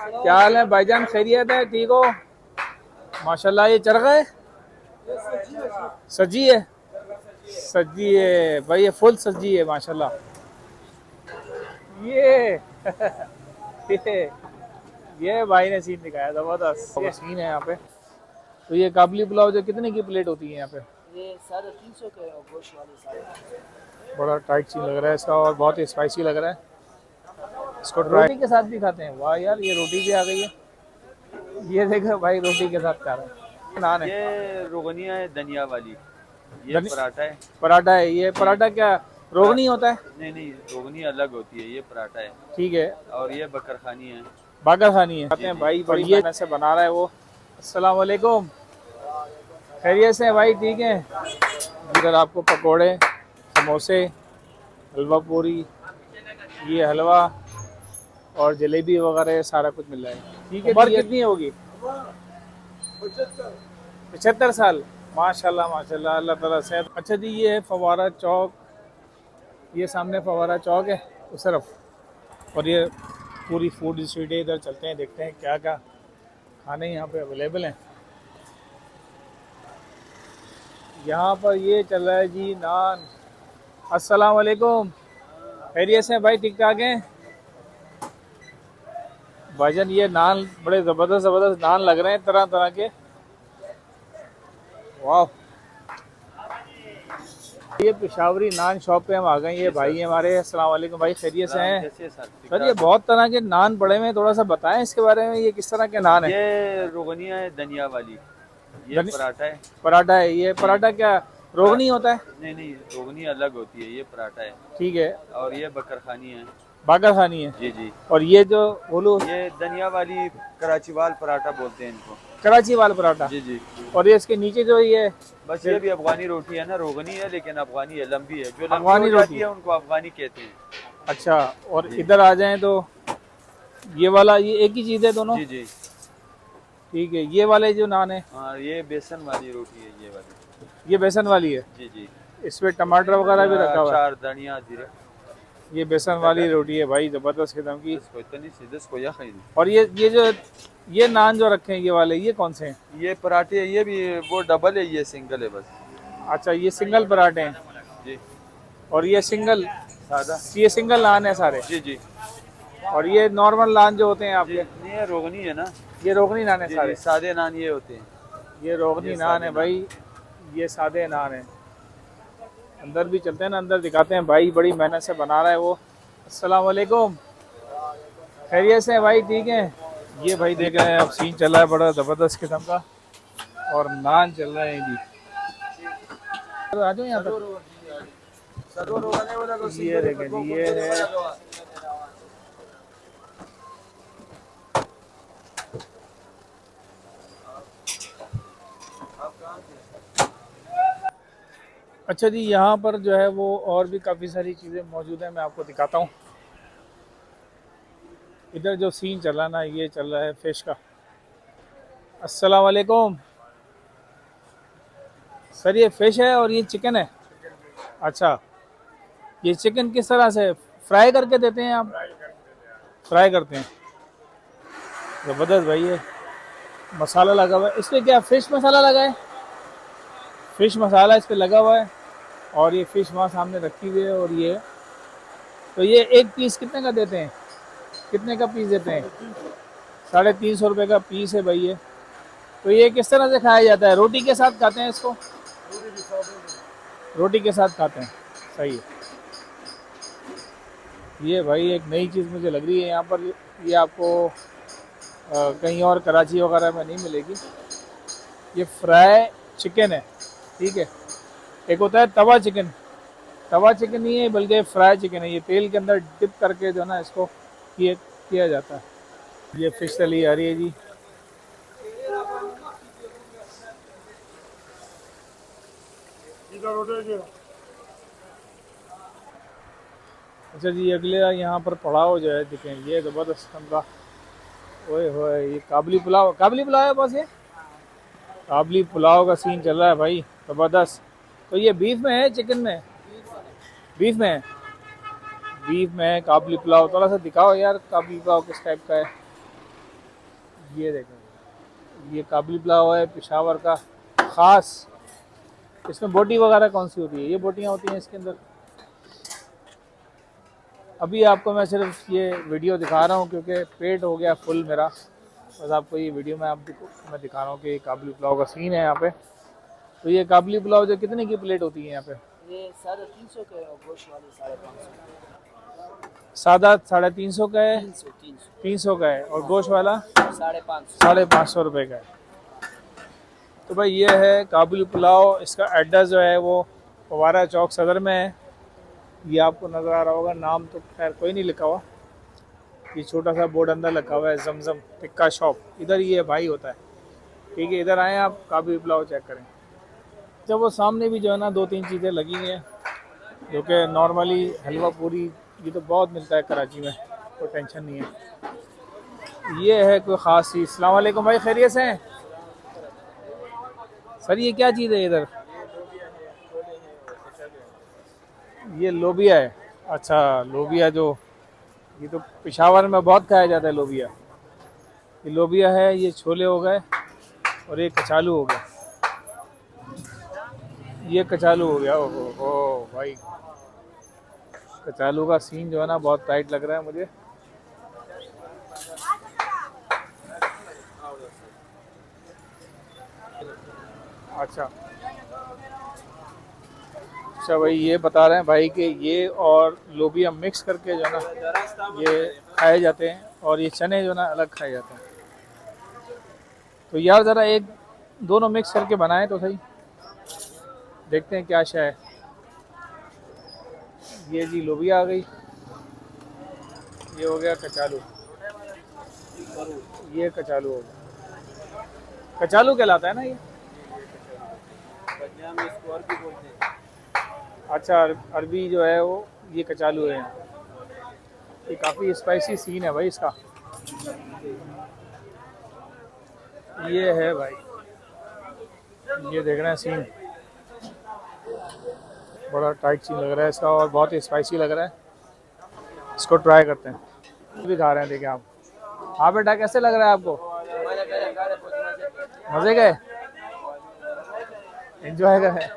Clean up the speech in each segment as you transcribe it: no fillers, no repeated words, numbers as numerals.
क्या हाल है भाईजान, खैरियत है? ठीक हो? माशाल्लाह। ये चढ़ गए? सजी है? सजी है भाई, ये फुल सजी है माशाल्लाह। ये ये ये भाई ने सीन दिखाया, जबरदस्त ये सीन है यहाँ पे। तो ये काबली पुलाव जो कितने की प्लेट होती है यहाँ पे? ये 350 के और गोश्त वाले 350। बड़ा टाइट सीन लग रहा है इसका और बहुत ही स्पाइसी लग रहा है। इसको रोटी के साथ भी खाते हैं? वाह यार, ये रोटी भी आ गई है। ये देखो भाई, रोटी के साथ खा रहे हैं। नान है? ये रोगनिया है धनिया वाली। ये धनी पराठा है। पराठा है? ये पराठा क्या रोगनी होता है? नहीं नहीं, रोगनी अलग होती है, ये पराठा है। ठीक है। और ये बकरखानी है। बागा खानी है खाते जी हैं जी। भाई, बड़ी मेहनत से बना रहा है वो। अस्सलाम वालेकुम, खैरियत से हैं भाई? ठीक है। इधर आपको पकोड़े, समोसे, हलवा पूरी, ये हलवा और जलेबी वगैरह सारा कुछ मिल रहा है। ठीक है। उम्र कितनी होगी? 75 साल। माशाल्लाह माशाल्लाह, अल्लाह ताला से। अच्छा जी, ये है फवारा चौक। ये सामने फवारा चौक है उस तरफ, और ये पूरी फूड स्ट्रीट है। इधर चलते हैं, देखते हैं क्या क्या खाने यहाँ पे अवेलेबल हैं। यहाँ पर ये चल रहा है जी नान। अस्सलाम वालेकुम, खैरियत से भाई? ठीक ठाक हैं भाईजान? ये नान बड़े ज़बरदस्त ज़बरदस्त नान लग रहे हैं, तरह तरह के। वाह, ये पेशावरी नान शॉप पे हम आ गए। ये भाई हैं हमारे। अस्सलाम वालेकुम भाई, खैरियत से हैं? कैसे सर? सर, ये बहुत तरह के नान पड़े हुए हैं, थोड़ा सा बताएं इसके बारे में। ये किस तरह के नान है? ये रोगनिया है धनिया वाली। ये पराठा है। पराठा है? ये पराठा क्या रोगनी होता है? नहीं नहीं, रोगनी अलग होती है, ये पराठा है। ठीक है। और ये बकरखानी है। बागा खानी है? जी जी। और ये जो बोलो, ये धनिया वाली कराची वाल पराठा बोलते हैं इनको। कराची वाला पराठा? जी जी। और ये इसके नीचे जो ये बस ये भी अफगानी रोटी है ना, रोगनी है लेकिन अफगानी है, लंबी है। जो लंबी अफगानी हो जाती रोटी है उनको अफगानी कहते हैं। अच्छा। और इधर आ जाएं तो ये वाला, ये एक ही चीज़ है दोनों? जी जी। ठीक है। ये वाले जो नान है, हाँ, ये बेसन वाली रोटी है, ये वाली। ये बेसन वाली है? जी जी। इसमें टमाटर वगैरह भी रखा हुआ है? चार धनिया जीरे। ये बेसन वाली रोटी है भाई, जबरदस्त किस्म की। इसको इतनी सीधे इसको या खाई। और ये जो ये नान जो रखे हैं ये वाले, ये कौन से हैं? ये पराठे है, ये भी वो डबल है, ये सिंगल है बस। अच्छा, ये सिंगल पराठे हैं। जी। और ये सिंगल सादा। ये सिंगल नान है सारे? जी जी। और ये नॉर्मल नान जो होते हैं जी आपके? नहीं, ये रोगनी है ना। ये रोगनी नान है जी सारे? जी, सादे नान ये होते हैं। ये रोगनी ये नान है सादे भाई, ये सादे नान है। अंदर भी चलते हैं ना, अंदर दिखाते हैं। भाई बड़ी मेहनत से बना रहा है वो। अस्सलाम वालेकुम, खैरियत से हैं भाई? ठीक है। ये भाई देख रहे हैं, अब सीन चल रहा है बड़ा ज़बरदस्त किस्म का, और नान चल रहे हैं जी। तो आ जाओ यहाँ पर। ये देखें जी, ये है अच्छा जी। यहाँ पर जो है वो और भी काफ़ी सारी चीज़ें मौजूद हैं, मैं आपको दिखाता हूँ। इधर जो सीन चल रहा है ना, ये चल रहा है फ़िश का। अस्सलाम वालेकुम सर, ये फ़िश है और ये चिकन है? अच्छा, ये चिकन किस तरह से फ्राई करके देते हैं आप? फ्राई करते हैं, ज़बरदस्त भाई। ये मसाला लगा हुआ है इस पर, क्या फ़िश मसाला लगा है? फ़िश मसाला इस पर लगा हुआ है, और ये फ़िश वहाँ सामने रखी हुई है। और ये तो ये एक पीस कितने का देते हैं? कितने का पीस देते हैं? 350 रुपये का पीस है भाई ये। तो ये किस तरह से खाया जाता है? रोटी के साथ खाते हैं इसको? रोटी के साथ खाते हैं, सही है। ये भाई एक नई चीज़ मुझे लग रही है यहाँ पर। ये आपको कहीं और कराची वगैरह में नहीं मिलेगी। ये फ्राई चिकन है, ठीक है। एक होता है तवा चिकन, तवा चिकन नहीं है बल्कि फ्राई चिकन है। ये तेल के अंदर डिप करके जो है ना, इसको किया जाता है। ये फ़िश तली आ रही है जी। अच्छा जी, अगले यहाँ पर पड़ाव जो है देखें, ये ज़बरदस्त कमरा। ओए होए, ये काबली पुलाव, काबली पुलाव है बस। ये काबली पुलाव का सीन चल रहा है भाई, ज़बरदस्त। तो ये बीफ में है चिकन में? बीफ में है। बीफ में है काबली पुलाव। थोड़ा सा दिखाओ यार, काबली पुलाव किस टाइप का है? ये देखें, ये काबुली पुलाव है पेशावर का ख़ास। इसमें बोटी वगैरह कौन सी होती है? ये बोटियाँ होती हैं इसके अंदर। अभी आपको मैं सिर्फ ये वीडियो दिखा रहा हूँ क्योंकि पेट हो गया फुल मेरा, बस आपको ये वीडियो में मैं दिखा रहा हूँ कि काबुली पुलाव का सीन है यहाँ पे। तो ये काबुली पुलाव जो कितने की प्लेट होती है यहाँ पे? ये 350 के और गोश्त वाली 550। सादा 350 का है, 300 300 का है, और गोश्त वाला 550। 550 रुपये का है। तो भाई ये है काबुली पुलाव। इसका एड्रेस जो है वो फवारा चौक सदर में है। ये आपको नज़र आ रहा होगा, नाम तो खैर कोई नहीं लिखा हुआ, ये छोटा सा बोर्ड अंदर लिखा हुआ है जमजम टिक्का शॉप। इधर ये भाई होता है, ठीक है। इधर आएँ आप, काबुली पुलाव चेक करें। जब वो सामने भी जो है ना 2-3 चीज़ें लगी हुई हैं जो कि नॉर्मली हलवा पूरी ये तो बहुत मिलता है कराची में, कोई टेंशन नहीं है। ये है कोई ख़ास चीज़। अस्सलाम वालेकुम भाई, खैरियत से हैं सर? ये क्या चीज़ है इधर? ये लोबिया है। अच्छा, लोबिया जो ये तो पेशावर में बहुत खाया जाता है लोबिया। ये लोबिया है, ये छोले हो गए, और ये कचालू हो गया। ये कचालू हो गया। ओहो भाई, कचालू का सीन जो है ना बहुत टाइट लग रहा है मुझे। अच्छा अच्छा भाई, ये बता रहे हैं भाई कि ये और लोबिया मिक्स करके जो है ना ये खाए जाते हैं, और ये चने जो है ना अलग खाए जाते हैं। तो यार ज़रा एक दोनों मिक्स करके बनाएं तो सही, देखते हैं क्या शय है। ये जी लोबिया आ गई, ये हो गया कचालू, ये कचालू हो गया। कचालू कहलाता है ना ये? अच्छा, अरबी जो है वो ये कचालू है। ये काफ़ी स्पाइसी सीन है भाई इसका। ये है भाई, ये देख रहे हैं सीन, बड़ा टाइट सीन लग रहा है इसका, और बहुत ही स्पाइसी लग रहा है। इसको ट्राई करते हैं। भी खा रहे हैं, देखिए आप। हाँ बेटा, कैसे लग रहा है आपको? मज़े गए, एंजॉय कर रहे हैं।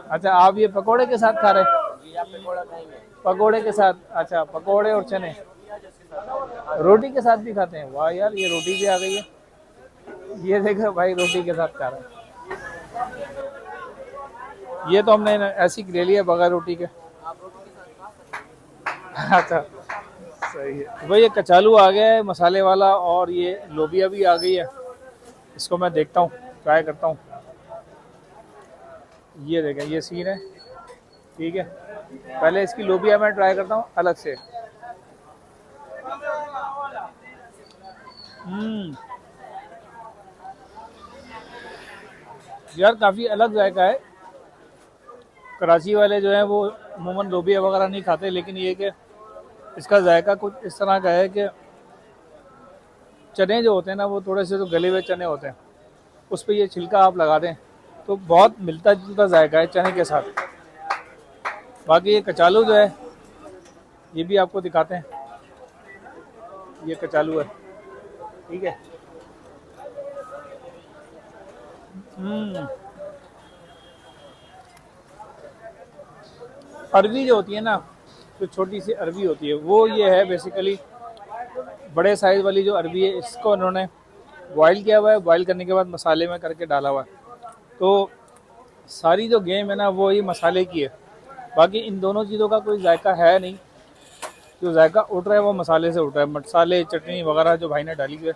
अच्छा, आप ये पकोड़े के साथ खा रहे हैं? पकोड़े के साथ, अच्छा पकोड़े और चने रोटी के साथ भी खाते हैं? वाह यार, ये रोटी भी आ गई है। ये देखो भाई, रोटी के साथ खा रहे हैं। ये तो हमने ऐसी ले लिया बगैर रोटी के। अच्छा सही है। तो भाई ये कचालू आ गया है मसाले वाला, और ये लोबिया भी आ गई है। इसको मैं देखता हूँ, ट्राई करता हूँ। ये देखें, ये सीन है, ठीक है। पहले इसकी लोबिया मैं ट्राई करता हूँ अलग से। यार काफ़ी अलग जायका है। कराची वाले जो हैं वो अमूमन लोबिया वगैरह नहीं खाते, लेकिन ये कि इसका जायका कुछ इस तरह का है कि चने जो होते हैं ना वो थोड़े से जो गले हुए चने होते हैं, उस पर ये छिलका आप लगा दें तो बहुत मिलता जुलता जायका है चने के साथ। बाकी ये कचालू जो है ये भी आपको दिखाते हैं। ये कचालू है, ठीक है। अरबी जो होती है ना, जो छोटी सी अरबी होती है वो ये है बेसिकली। बड़े साइज़ वाली जो अरबी है इसको उन्होंने बॉयल किया हुआ है, बॉयल करने के बाद मसाले में करके डाला हुआ है। तो सारी जो गेम है ना वो ही मसाले की है। बाकी इन दोनों चीज़ों का कोई जायका है नहीं, जो जायका उठ रहा है वो मसाले से उठ रहा है। मसाले चटनी वगैरह जो भाई ने डाली हुई है,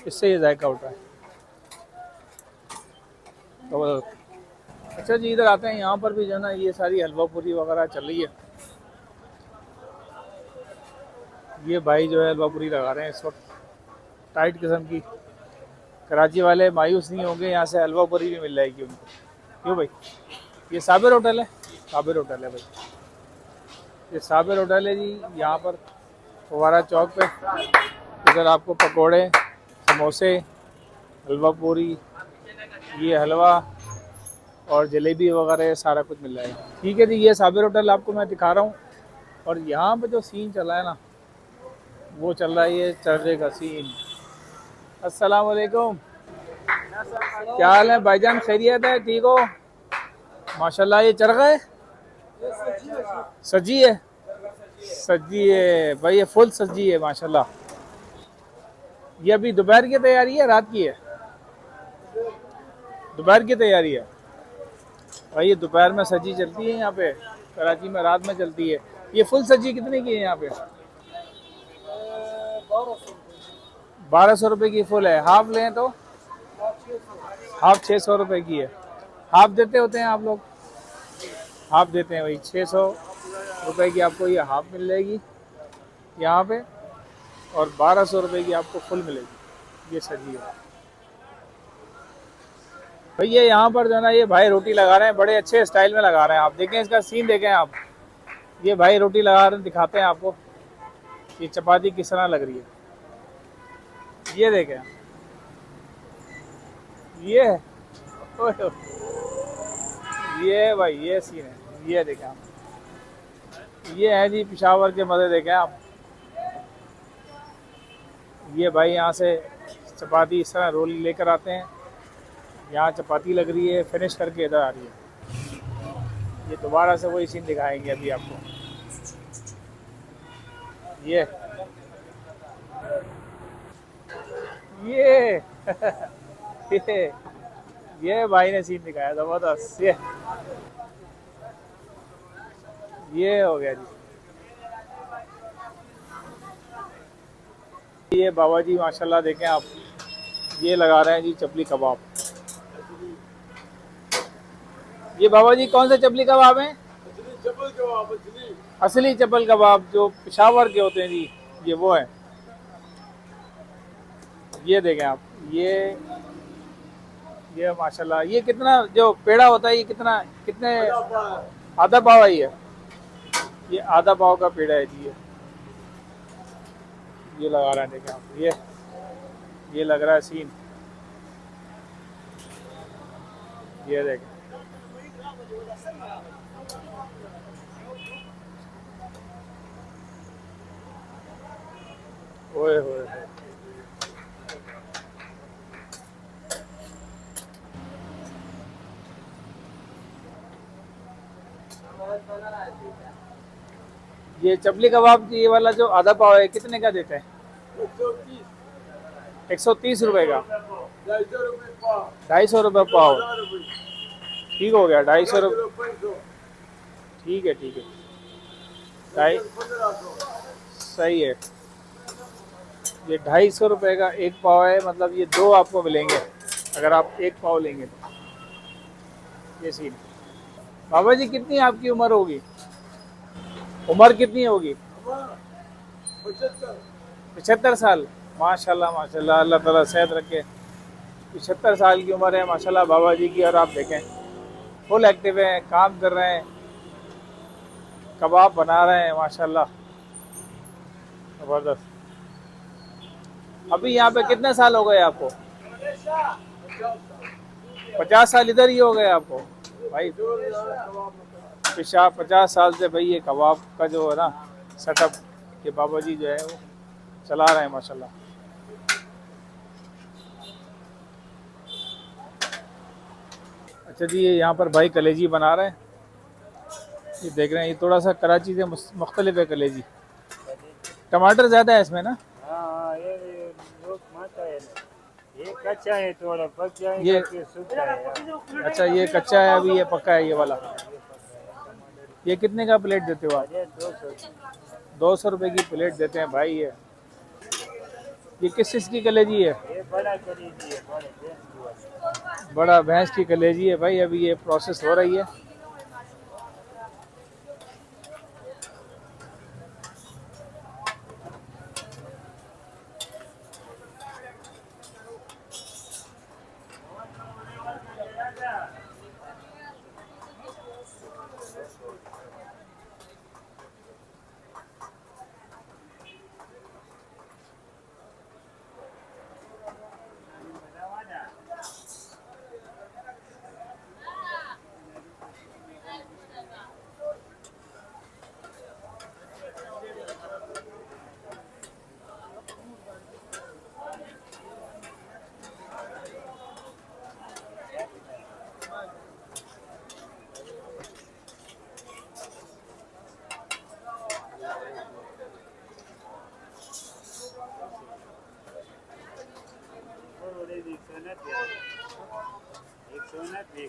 इससे ये जायका उठ रहा है। तो अच्छा जी, इधर आते हैं। यहाँ पर भी जो है ना ये सारी हलवा पूरी वगैरह चल रही है। ये भाई जो है हलवा पूरी लगा रहे हैं इस वक्त, टाइट किस्म की। कराची वाले मायूस नहीं होंगे, यहाँ से हलवा पूरी भी मिल जाएगी उनको। क्यों भाई? ये साबिर होटल है, साबिर होटल है भाई, ये साबिर होटल है जी। यहाँ पर फवारा चौक पे इधर आपको पकोड़े, समोसे, हलवा पूरी, ये हलवा और जलेबी वगैरह सारा कुछ मिल जाएगा, ठीक है जी। ये साबिर होटल आपको मैं दिखा रहा हूँ। और यहाँ पे जो सीन चल रहा है ना वो चल रहा है ये चर्चे का सीन। अस्सलाम वालेकुम। क्या हाल है भाईजान, खैरियत है, ठीक हो? माशाल्लाह, ये चरगा है, सजी है, सजी है भाई, ये फुल सजी है माशाल्लाह। ये अभी दोपहर की तैयारी है, रात की है? दोपहर की तैयारी है भाई। ये दोपहर में सजी चलती है यहाँ पे, कराची में रात में चलती है। ये फुल सजी कितने की है यहाँ पे? 1200 रुपये की फुल है। हाफ लें तो हाफ 600 रुपये की है। हाफ देते होते हैं आप लोग? हाफ देते हैं भाई। 600 रुपये की आपको ये हाफ मिल जाएगी यहाँ पे, और 1200 रुपये की आपको फुल मिलेगी। ये सजी है भाई। ये यहाँ पर जो है ना, ये भाई रोटी लगा रहे हैं, बड़े अच्छे स्टाइल में लगा रहे हैं। आप देखें, इसका सीन देखें आप। ये भाई रोटी लगा रहे हैं, दिखाते हैं आपको ये चपाती किस तरह लग रही है। ये देखें, ये है। ओए ओए। ये भाई ये सीन है, ये देखें आप। ये है जी पिशावर के मज़े, देखें आप। ये भाई यहाँ से चपाती इस तरह रोल लेकर आते हैं, यहाँ चपाती लग रही है, फिनिश करके इधर आ रही है। ये दोबारा से वही सीन दिखाएंगे अभी आपको। ये ये ये भाई ने सीन दिखाया जबरदस्त। ये हो गया जी। ये बाबा जी माशाल्लाह देखें आप, ये लगा रहे हैं जी चपली कबाब। ये बाबा जी कौन से चपली कबाब हैं? असली चपल कबाब जो पिशावर के होते हैं जी, ये वो है। ये देखें आप, ये माशाल्लाह। ये कितना जो पेड़ा होता है, ये कितना, कितने? आधा पाव है ये आधा पाव का पेड़ा है जी। ये लगा रहा है, देखें आप। ये लग रहा है सीन। ये देखें, ओए होए होए। ये चपली कबाब, ये वाला जो आधा पाव है, कितने का देते हैं? 130 रुपए का। 250 रुपये पाव। ठीक हो गया, 250 रुपये। ठीक है, ठीक है। ढाई, सही है। ये 250 रुपये का एक पाव है, मतलब ये दो आपको मिलेंगे अगर आप एक पाव लेंगे तो। ये सीन। बाबा जी कितनी आपकी उम्र होगी? उम्र कितनी होगी? 75 साल। माशाल्लाह माशाल्लाह, अल्लाह ताला सेहत रखे। 75 साल की उम्र है माशाल्लाह बाबा जी की, और आप देखें फुल एक्टिव हैं, काम कर रहे हैं, कबाब बना रहे हैं माशाल्लाह, ज़बरदस्त। अभी यहाँ पे कितने साल हो गए आपको? 50 साल इधर ही हो गए आपको भाई। 50 साल से भाई ये कबाब का जो है ना सेटअप, के बाबा जी जो है वो चला रहे हैं माशाल्लाह। अच्छा जी, ये यहाँ पर भाई कलेजी बना रहे हैं। ये देख रहे हैं, ये थोड़ा सा कराची से मुख्तलिफ है कलेजी। टमाटर ज़्यादा है इसमें ना? हाँ, ये लोग माता है ना। ये कच्चा है, थोड़ा पक जाएगा ये फिर सूखा है। अच्छा, ये कच्चा है अभी, ये पक्का है ये वाला। ये कितने का प्लेट देते हो आप? ये 200। 200 रुपये की प्लेट देते हैं भाई। ये किस चीज़ की कलेजी है? ये बड़ा कलेजी है, बड़े भैंस की वाली। बड़ा भैंस की कलेजी है भाई। अभी ये प्रोसेस हो रही है। 129